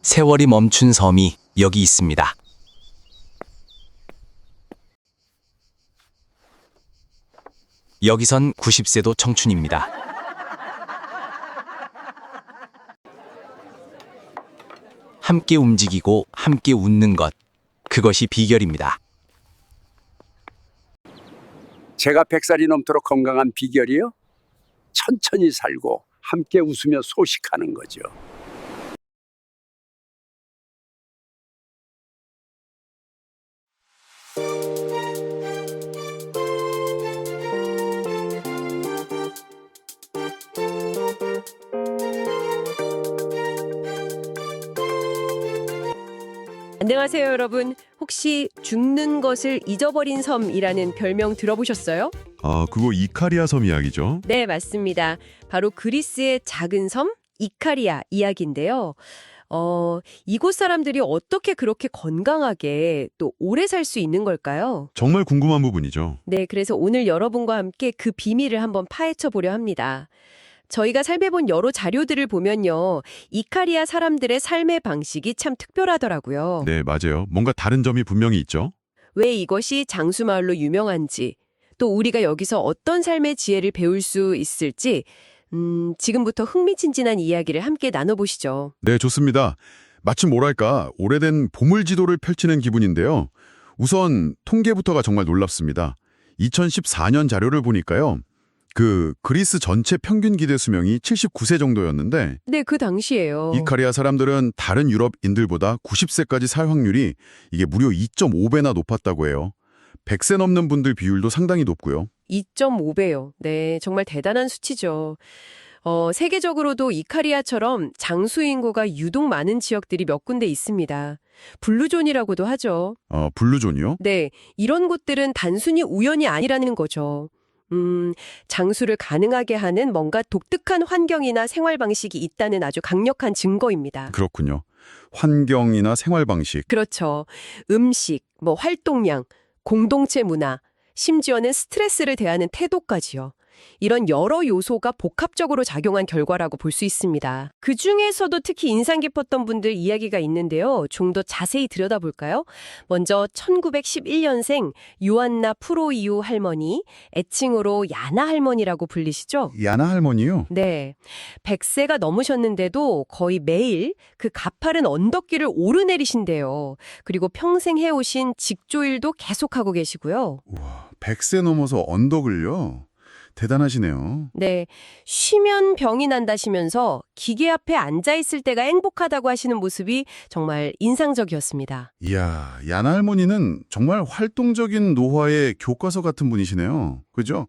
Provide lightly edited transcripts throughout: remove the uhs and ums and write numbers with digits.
세월이 멈춘 섬이 여기 있습니다. 여기선 90세도 청춘입니다. 함께 움직이고 함께 웃는 것, 그것이 비결입니다. 제가 100살이 넘도록 건강한 비결이요? 천천히 살고 함께 웃으며 소식하는 거죠. 안녕하세요, 여러분. 혹시 죽는 것을 잊어버린 섬이라는 별명 들어보셨어요? 그거 이카리아 섬 이야기죠? 네, 맞습니다. 바로 그리스의 작은 섬 이카리아 이야기인데요. 이곳 사람들이 어떻게 그렇게 건강하게 또 오래 살 수 있는 걸까요? 정말 궁금한 부분이죠. 네, 그래서 오늘 여러분과 함께 그 비밀을 한번 파헤쳐 보려 합니다. 저희가 살펴본 여러 자료들을 보면요, 이카리아 사람들의 삶의 방식이 참 특별하더라고요. 네, 맞아요. 뭔가 다른 점이 분명히 있죠. 왜 이것이 장수마을로 유명한지, 또 우리가 여기서 어떤 삶의 지혜를 배울 수 있을지, 지금부터 흥미진진한 이야기를 함께 나눠보시죠. 네, 좋습니다. 마치 뭐랄까 오래된 보물지도를 펼치는 기분인데요. 우선 통계부터가 정말 놀랍습니다. 2014년 자료를 보니까요. 그리스 전체 평균 기대 수명이 79세 정도였는데 네, 그 당시에요. 이카리아 사람들은 다른 유럽인들보다 90세까지 살 확률이 이게 무려 2.5배나 높았다고 해요. 100세 넘는 분들 비율도 상당히 높고요. 2.5배요. 네, 정말 대단한 수치죠. 세계적으로도 이카리아처럼 장수 인구가 유독 많은 지역들이 몇 군데 있습니다. 블루존이라고도 하죠. 블루존이요? 네, 이런 곳들은 단순히 우연이 아니라는 거죠. 장수를 가능하게 하는 뭔가 독특한 환경이나 생활 방식이 있다는 아주 강력한 증거입니다. 그렇군요. 환경이나 생활 방식. 그렇죠. 음식, 활동량, 공동체 문화, 심지어는 스트레스를 대하는 태도까지요. 이런 여러 요소가 복합적으로 작용한 결과라고 볼 수 있습니다. 그중에서도 특히 인상 깊었던 분들 이야기가 있는데요. 좀 더 자세히 들여다볼까요? 먼저 1911년생 요안나 프로이우 할머니, 애칭으로 야나 할머니라고 불리시죠? 야나 할머니요? 네. 100세가 넘으셨는데도 거의 매일 그 가파른 언덕길을 오르내리신대요. 그리고 평생 해오신 직조일도 계속하고 계시고요. 우와, 100세 넘어서 언덕을요? 대단하시네요. 네. 쉬면 병이 난다시면서 기계 앞에 앉아있을 때가 행복하다고 하시는 모습이 정말 인상적이었습니다. 이야, 야나 할머니는 정말 활동적인 노화의 교과서 같은 분이시네요. 그죠?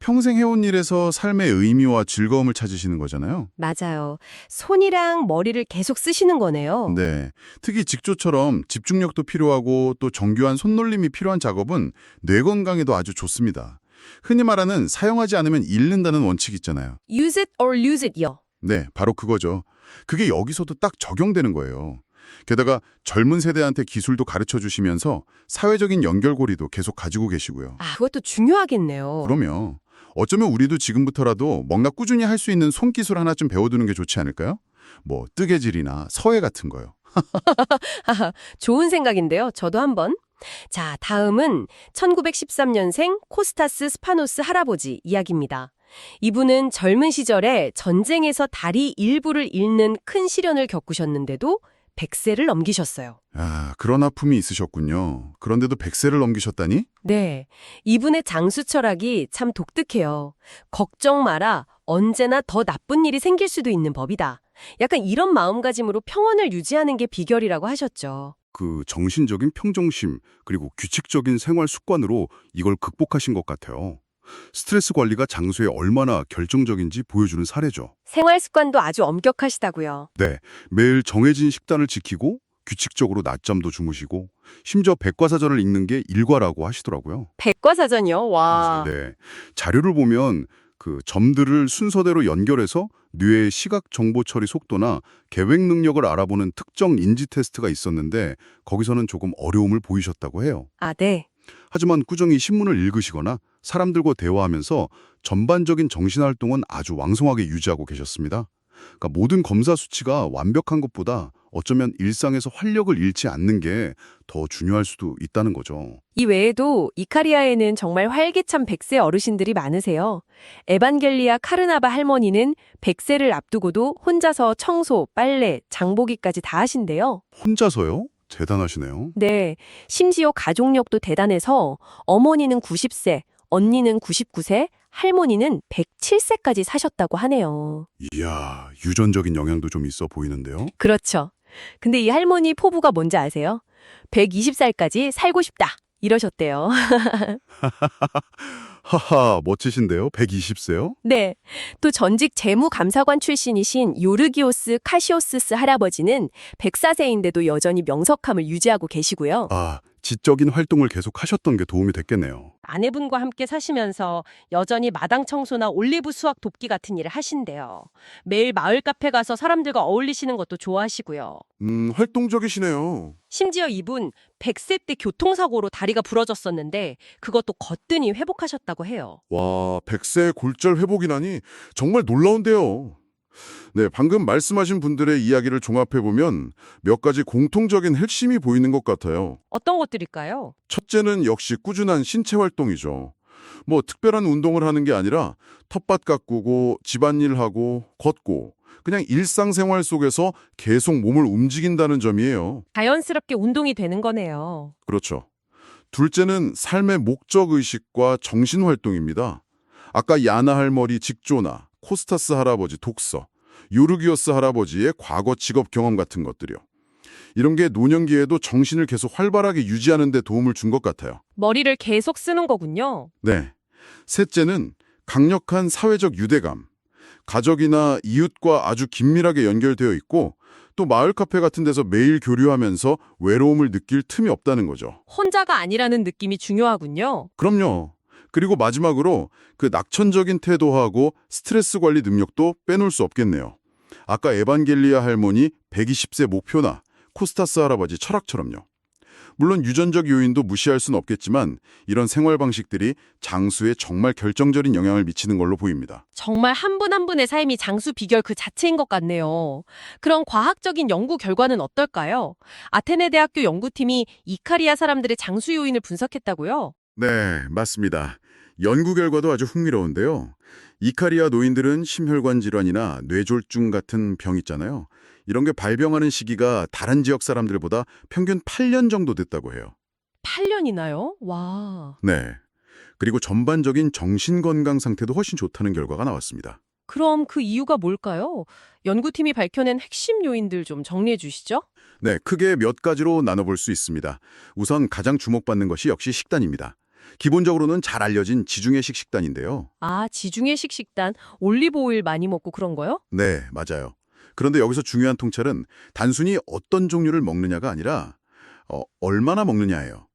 평생 해온 일에서 삶의 의미와 즐거움을 찾으시는 거잖아요. 맞아요. 손이랑 머리를 계속 쓰시는 거네요. 네. 특히 직조처럼 집중력도 필요하고 또 정교한 손놀림이 필요한 작업은 뇌 건강에도 아주 좋습니다. 흔히 말하는 사용하지 않으면 잃는다는 원칙이 있잖아요. Use it or lose it요. 네, 바로 그거죠. 그게 여기서도 딱 적용되는 거예요. 게다가 젊은 세대한테 기술도 가르쳐 주시면서 사회적인 연결고리도 계속 가지고 계시고요. 그것도 중요하겠네요. 그럼요. 어쩌면 우리도 지금부터라도 뭔가 꾸준히 할 수 있는 손기술 하나쯤 배워두는 게 좋지 않을까요? 뜨개질이나 서예 같은 거요. 좋은 생각인데요. 저도 한번. 자, 다음은 1913년생 코스타스 스파노스 할아버지 이야기입니다. 이분은 젊은 시절에 전쟁에서 다리 일부를 잃는 큰 시련을 겪으셨는데도 100세를 넘기셨어요. 그런 아픔이 있으셨군요. 그런데도 100세를 넘기셨다니? 네, 이분의 장수 철학이 참 독특해요. 걱정 마라, 언제나 더 나쁜 일이 생길 수도 있는 법이다. 약간 이런 마음가짐으로 평온을 유지하는 게 비결이라고 하셨죠. 그 정신적인 평정심 그리고 규칙적인 생활 습관으로 이걸 극복하신 것 같아요. 스트레스 관리가 장수에 얼마나 결정적인지 보여주는 사례죠. 생활 습관도 아주 엄격하시다고요. 네, 매일 정해진 식단을 지키고 규칙적으로 낮잠도 주무시고 심지어 백과사전을 읽는 게 일과라고 하시더라고요. 백과사전이요? 와. 네, 자료를 보면 그 점들을 순서대로 연결해서 뇌의 시각 정보 처리 속도나 계획 능력을 알아보는 특정 인지 테스트가 있었는데 거기서는 조금 어려움을 보이셨다고 해요. 네. 하지만 꾸준히 신문을 읽으시거나 사람들과 대화하면서 전반적인 정신활동은 아주 왕성하게 유지하고 계셨습니다. 그러니까 모든 검사 수치가 완벽한 것보다 어쩌면 일상에서 활력을 잃지 않는 게 더 중요할 수도 있다는 거죠. 이 외에도 이카리아에는 정말 활기찬 100세 어르신들이 많으세요. 에반겔리아 카르나바 할머니는 100세를 앞두고도 혼자서 청소, 빨래, 장보기까지 다 하신대요. 혼자서요? 대단하시네요. 네, 심지어 가족력도 대단해서 어머니는 90세, 언니는 99세, 할머니는 107세까지 사셨다고 하네요. 이야, 유전적인 영향도 좀 있어 보이는데요. 그렇죠. 근데 이 할머니 포부가 뭔지 아세요? 120살까지 살고 싶다. 이러셨대요. 하하, 멋지신데요? 120세요? 네. 또 전직 재무감사관 출신이신 요르기오스 카시오스스 할아버지는 104세인데도 여전히 명석함을 유지하고 계시고요. 아, 지적인 활동을 계속 하셨던 게 도움이 됐겠네요. 아내분과 함께 사시면서 여전히 마당 청소나 올리브 수확 돕기 같은 일을 하신대요. 매일 마을 카페 가서 사람들과 어울리시는 것도 좋아하시고요. 활동적이시네요. 심지어 이분 100세 때 교통사고로 다리가 부러졌었는데 그것도 거뜬히 회복하셨다고 해요. 와, 100세 골절 회복이라니 정말 놀라운데요. 네, 방금 말씀하신 분들의 이야기를 종합해보면 몇 가지 공통적인 핵심이 보이는 것 같아요. 어떤 것들일까요? 첫째는 역시 꾸준한 신체 활동이죠. 뭐 특별한 운동을 하는 게 아니라 텃밭 가꾸고 집안일하고 걷고 그냥 일상생활 속에서 계속 몸을 움직인다는 점이에요. 자연스럽게 운동이 되는 거네요. 그렇죠. 둘째는 삶의 목적의식과 정신활동입니다. 아까 야나 할머니 직조나 코스타스 할아버지 독서, 요르기오스 할아버지의 과거 직업 경험 같은 것들이요. 이런 게 노년기에도 정신을 계속 활발하게 유지하는 데 도움을 준 것 같아요. 머리를 계속 쓰는 거군요. 네. 셋째는 강력한 사회적 유대감. 가족이나 이웃과 아주 긴밀하게 연결되어 있고 또 마을 카페 같은 데서 매일 교류하면서 외로움을 느낄 틈이 없다는 거죠. 혼자가 아니라는 느낌이 중요하군요. 그럼요. 그리고 마지막으로 그 낙천적인 태도하고 스트레스 관리 능력도 빼놓을 수 없겠네요. 아까 에반겔리아 할머니 120세 목표나 코스타스 할아버지 철학처럼요. 물론 유전적 요인도 무시할 수는 없겠지만 이런 생활 방식들이 장수에 정말 결정적인 영향을 미치는 걸로 보입니다. 정말 한 분 한 분의 삶이 장수 비결 그 자체인 것 같네요. 그런 과학적인 연구 결과는 어떨까요? 아테네 대학교 연구팀이 이카리아 사람들의 장수 요인을 분석했다고요? 네, 맞습니다. 연구 결과도 아주 흥미로운데요. 이카리아 노인들은 심혈관 질환이나 뇌졸중 같은 병 있잖아요. 이런 게 발병하는 시기가 다른 지역 사람들보다 평균 8년 정도 됐다고 해요. 8년이나요? 와. 네. 그리고 전반적인 정신건강 상태도 훨씬 좋다는 결과가 나왔습니다. 그럼 그 이유가 뭘까요? 연구팀이 밝혀낸 핵심 요인들 좀 정리해 주시죠. 네, 크게 몇 가지로 나눠볼 수 있습니다. 우선 가장 주목받는 것이 역시 식단입니다. 기본적으로는 잘 알려진 지중해식 식단인데요. 아, 지중해식 식단, 올리브 오일 많이 먹고 그런 거요? 네, 맞아요. 그런데 여기서 중요한 통찰은 단순히 어떤 종류를 먹느냐가 아니라 얼마나 먹느냐예요.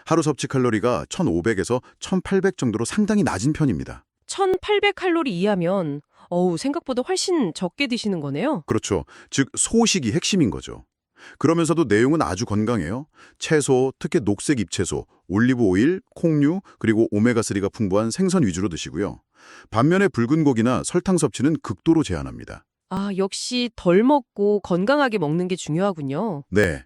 하루 섭취 칼로리가 1,500에서 1,800 정도로 상당히 낮은 편입니다. 1800칼로리 이하면 생각보다 훨씬 적게 드시는 거네요. 그렇죠. 즉 소식이 핵심인 거죠. 그러면서도 내용은 아주 건강해요. 채소, 특히 녹색 잎채소, 올리브 오일, 콩류, 그리고 오메가3가 풍부한 생선 위주로 드시고요. 반면에 붉은 고기나 설탕 섭취는 극도로 제한합니다. 아, 역시 덜 먹고 건강하게 먹는 게 중요하군요. 네.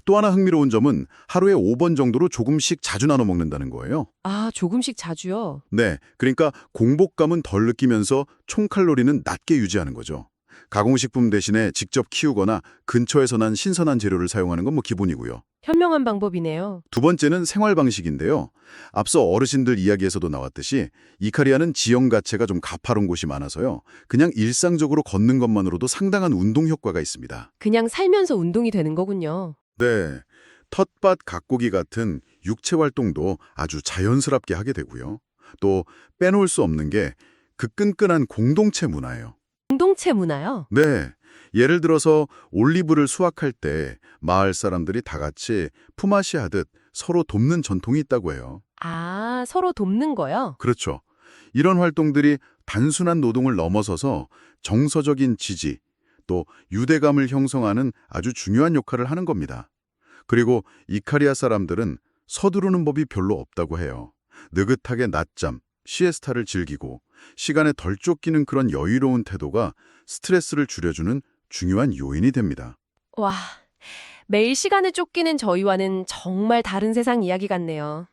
또 하나 흥미로운 점은 하루에 5번 정도로 조금씩 자주 나눠 먹는다는 거예요. 아, 조금씩 자주요? 네. 그러니까 공복감은 덜 느끼면서 총 칼로리는 낮게 유지하는 거죠. 가공식품 대신에 직접 키우거나 근처에서 난 신선한 재료를 사용하는 건 기본이고요. 현명한 방법이네요. 두 번째는 생활 방식인데요. 앞서 어르신들 이야기에서도 나왔듯이 이카리아는 지형 자체가 좀 가파른 곳이 많아서요. 그냥 일상적으로 걷는 것만으로도 상당한 운동 효과가 있습니다. 그냥 살면서 운동이 되는 거군요. 네. 텃밭 가꾸기 같은 육체 활동도 아주 자연스럽게 하게 되고요. 또 빼놓을 수 없는 게 그 끈끈한 공동체 문화예요. 공동체 문화요? 네. 예를 들어서 올리브를 수확할 때 마을 사람들이 다 같이 품앗이 하듯 서로 돕는 전통이 있다고 해요. 아, 서로 돕는 거요? 그렇죠. 이런 활동들이 단순한 노동을 넘어서서 정서적인 지지, 또 유대감을 형성하는 아주 중요한 역할을 하는 겁니다. 그리고 이카리아 사람들은 서두르는 법이 별로 없다고 해요. 느긋하게 낮잠, 시에스타를 즐기고 시간에 덜 쫓기는 그런 여유로운 태도가 스트레스를 줄여주는 중요한 요인이 됩니다. 와, 매일 시간을 쫓기는 저희와는 정말 다른 세상 이야기 같네요.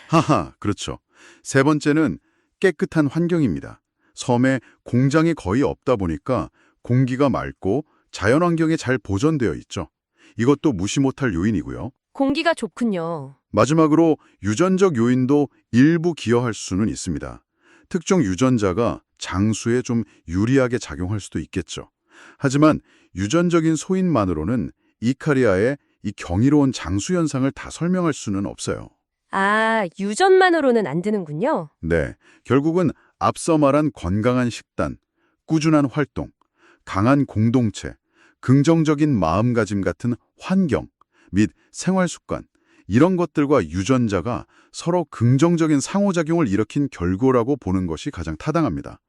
하하, 그렇죠. 세 번째는 깨끗한 환경입니다. 섬에 공장이 거의 없다 보니까 공기가 맑고 자연환경에 잘 보존되어 있죠. 이것도 무시 못할 요인이고요. 공기가 좋군요. 마지막으로 유전적 요인도 일부 기여할 수는 있습니다. 특정 유전자가 장수에 좀 유리하게 작용할 수도 있겠죠. 하지만 유전적인 소인만으로는 이카리아의 이 경이로운 장수 현상을 다 설명할 수는 없어요. 아, 유전만으로는 안 되는군요. 네, 결국은 앞서 말한 건강한 식단, 꾸준한 활동, 강한 공동체, 긍정적인 마음가짐 같은 환경 및 생활 습관, 이런 것들과 유전자가 서로 긍정적인 상호작용을 일으킨 결과라고 보는 것이 가장 타당합니다.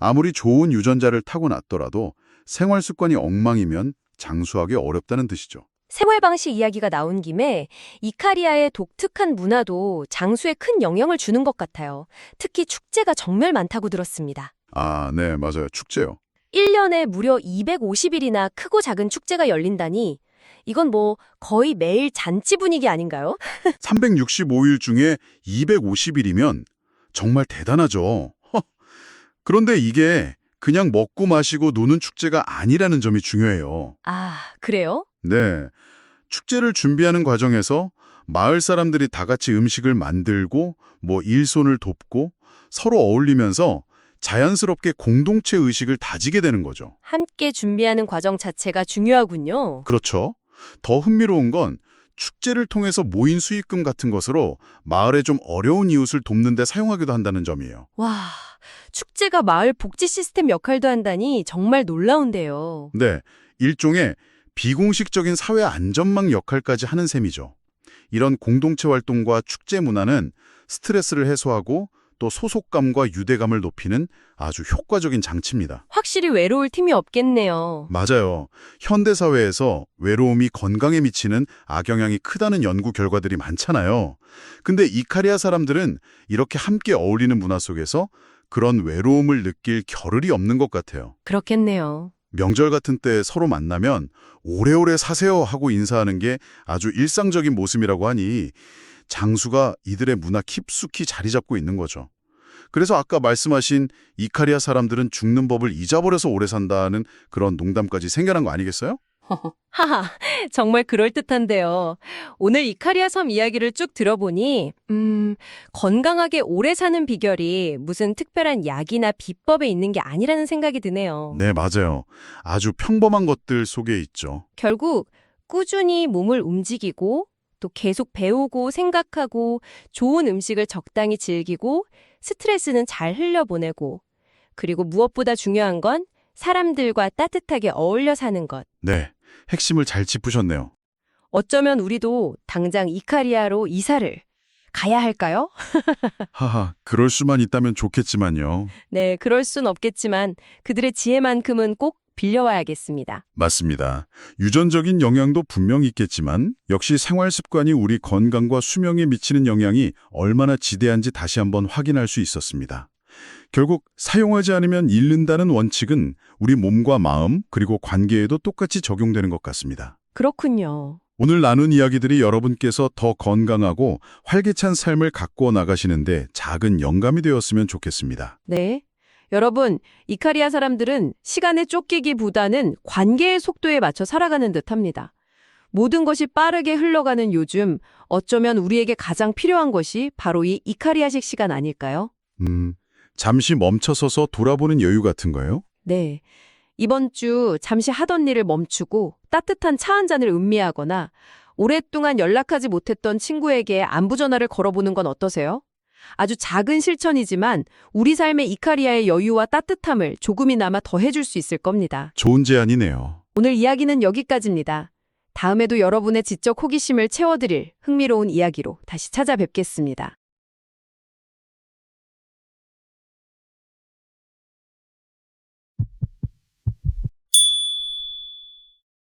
아무리 좋은 유전자를 타고났더라도 생활 습관이 엉망이면 장수하기 어렵다는 뜻이죠. 생활 방식 이야기가 나온 김에 이카리아의 독특한 문화도 장수에 큰 영향을 주는 것 같아요. 특히 축제가 정말 많다고 들었습니다. 아, 네, 맞아요. 축제요. 1년에 무려 250일이나 크고 작은 축제가 열린다니 이건 뭐 거의 매일 잔치 분위기 아닌가요? 365일 중에 250일이면 정말 대단하죠. 그런데 이게 그냥 먹고 마시고 노는 축제가 아니라는 점이 중요해요. 아, 그래요? 네. 축제를 준비하는 과정에서 마을 사람들이 다 같이 음식을 만들고 일손을 돕고 서로 어울리면서 자연스럽게 공동체 의식을 다지게 되는 거죠. 함께 준비하는 과정 자체가 중요하군요. 그렇죠. 더 흥미로운 건 축제를 통해서 모인 수익금 같은 것으로 마을의 좀 어려운 이웃을 돕는 데 사용하기도 한다는 점이에요. 와, 축제가 마을 복지 시스템 역할도 한다니 정말 놀라운데요. 네, 일종의 비공식적인 사회 안전망 역할까지 하는 셈이죠. 이런 공동체 활동과 축제 문화는 스트레스를 해소하고 또 소속감과 유대감을 높이는 아주 효과적인 장치입니다. 확실히 외로울 틈이 없겠네요. 맞아요. 현대사회에서 외로움이 건강에 미치는 악영향이 크다는 연구 결과들이 많잖아요. 근데 이카리아 사람들은 이렇게 함께 어울리는 문화 속에서 그런 외로움을 느낄 겨를이 없는 것 같아요. 그렇겠네요. 명절 같은 때 서로 만나면 오래오래 사세요 하고 인사하는 게 아주 일상적인 모습이라고 하니 장수가 이들의 문화 깊숙이 자리 잡고 있는 거죠. 그래서 아까 말씀하신 이카리아 사람들은 죽는 법을 잊어버려서 오래 산다는 그런 농담까지 생겨난 거 아니겠어요? 하하, 정말 그럴듯한데요. 오늘 이카리아 섬 이야기를 쭉 들어보니 건강하게 오래 사는 비결이 무슨 특별한 약이나 비법에 있는 게 아니라는 생각이 드네요. 네, 맞아요. 아주 평범한 것들 속에 있죠. 결국 꾸준히 몸을 움직이고 또 계속 배우고 생각하고 좋은 음식을 적당히 즐기고 스트레스는 잘 흘려보내고 그리고 무엇보다 중요한 건 사람들과 따뜻하게 어울려 사는 것. 네, 핵심을 잘 짚으셨네요. 어쩌면 우리도 당장 이카리아로 이사를 가야 할까요? 하하, 그럴 수만 있다면 좋겠지만요. 네, 그럴 순 없겠지만 그들의 지혜만큼은 꼭 빌려와야겠습니다. 맞습니다. 유전적인 영향도 분명 있겠지만 역시 생활 습관이 우리 건강과 수명에 미치는 영향이 얼마나 지대한지 다시 한번 확인할 수 있었습니다. 결국 사용하지 않으면 잃는다는 원칙은 우리 몸과 마음 그리고 관계에도 똑같이 적용되는 것 같습니다. 그렇군요. 오늘 나눈 이야기들이 여러분께서 더 건강하고 활기찬 삶을 갖고 나가시는데 작은 영감이 되었으면 좋겠습니다. 네. 여러분, 이카리아 사람들은 시간에 쫓기기보다는 관계의 속도에 맞춰 살아가는 듯합니다. 모든 것이 빠르게 흘러가는 요즘 어쩌면 우리에게 가장 필요한 것이 바로 이 이카리아식 시간 아닐까요? 잠시 멈춰서서 돌아보는 여유 같은 거요? 네. 이번 주 잠시 하던 일을 멈추고 따뜻한 차 한 잔을 음미하거나 오랫동안 연락하지 못했던 친구에게 안부 전화를 걸어보는 건 어떠세요? 아주 작은 실천이지만 우리 삶의 이카리아의 여유와 따뜻함을 조금이나마 더해줄 수 있을 겁니다. 좋은 제안이네요. 오늘 이야기는 여기까지입니다. 다음에도 여러분의 지적 호기심을 채워드릴 흥미로운 이야기로 다시 찾아뵙겠습니다.